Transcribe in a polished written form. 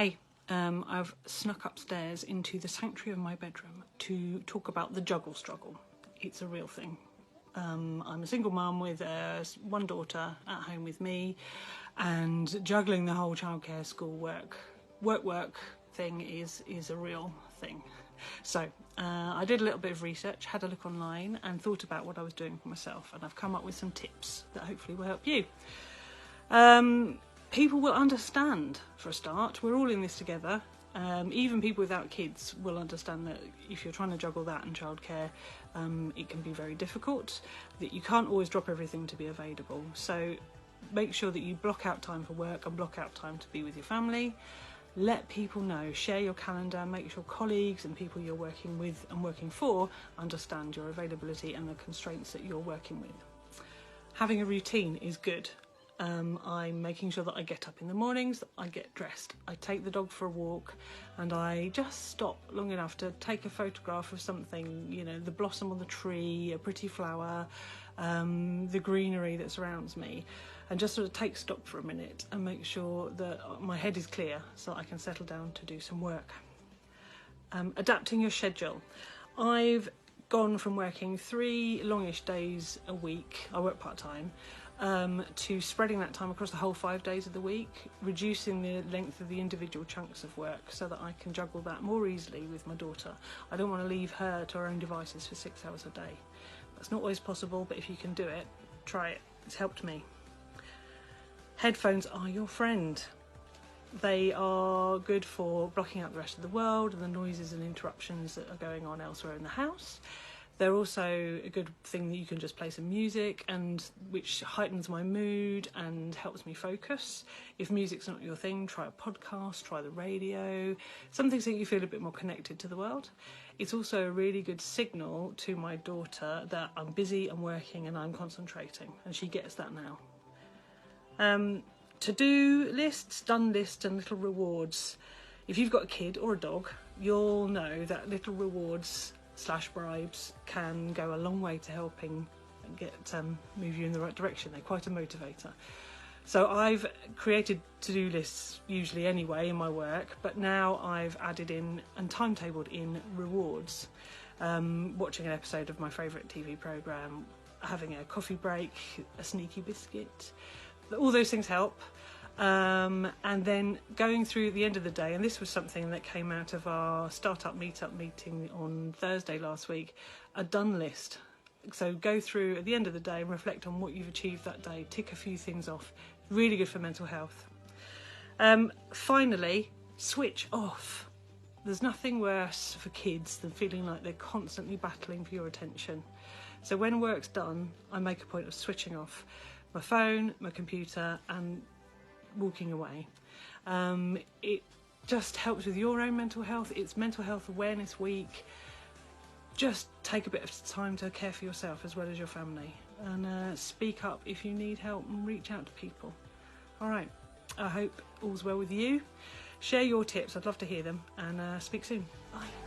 Hey, I've snuck upstairs into the sanctuary of my bedroom to talk about the juggle struggle. It's a real thing. I'm a single mum with one daughter at home with me, and juggling the whole childcare, school work thing is a real thing. So I did a little bit of research, had a look online and thought about what I was doing for myself, and I've come up with some tips that hopefully will help you. People will understand, for a start. We're all in this together. Even people without kids will understand that if you're trying to juggle that and childcare, it can be very difficult, that you can't always drop everything to be available. So make sure that you block out time for work and block out time to be with your family. Let people know, share your calendar, make sure colleagues and people you're working with and working for understand your availability and the constraints that you're working with. Having a routine is good. I'm making sure that I get up in the mornings, I get dressed, I take the dog for a walk, and I just stop long enough to take a photograph of something, you know, the blossom on the tree, a pretty flower, the greenery that surrounds me, and just sort of take stock for a minute and make sure that my head is clear so I can settle down to do some work. Adapting your schedule. I've gone from working 3 longish days a week, I work part-time, to spreading that time across the whole 5 days of the week, reducing the length of the individual chunks of work so that I can juggle that more easily with my daughter. I don't want to leave her to her own devices for 6 hours a day. That's not always possible, but if you can do it, try it. It's helped me. Headphones are your friend. They are good for blocking out the rest of the world and the noises and interruptions that are going on elsewhere in the house. They're also a good thing that you can just play some music, and which heightens my mood and helps me focus. If music's not your thing, try a podcast, try the radio, something so you feel a bit more connected to the world. It's also a really good signal to my daughter that I'm busy, I'm working and I'm concentrating, and she gets that now. To-do lists, done lists and little rewards. If you've got a kid or a dog, you'll know that little rewards / bribes can go a long way to helping move you in the right direction. They're quite a motivator. So I've created to-do lists usually anyway in my work, but now I've added in and timetabled in rewards. Watching an episode of my favourite TV programme, having a coffee break, a sneaky biscuit, all those things help. And then going through the end of the day, and this was something that came out of our startup meetup meeting on Thursday last week, a done list. So go through at the end of the day and reflect on what you've achieved that day, tick a few things off. Really good for mental health. Finally, switch off. There's nothing worse for kids than feeling like they're constantly battling for your attention. So when work's done, I make a point of switching off my phone, my computer, and walking away. It just helps with your own mental health. It's Mental Health Awareness Week. Just take a bit of time to care for yourself as well as your family, and speak up if you need help and reach out to people. All right, I hope all's well with you. Share your tips, I'd love to hear them, and speak soon. Bye.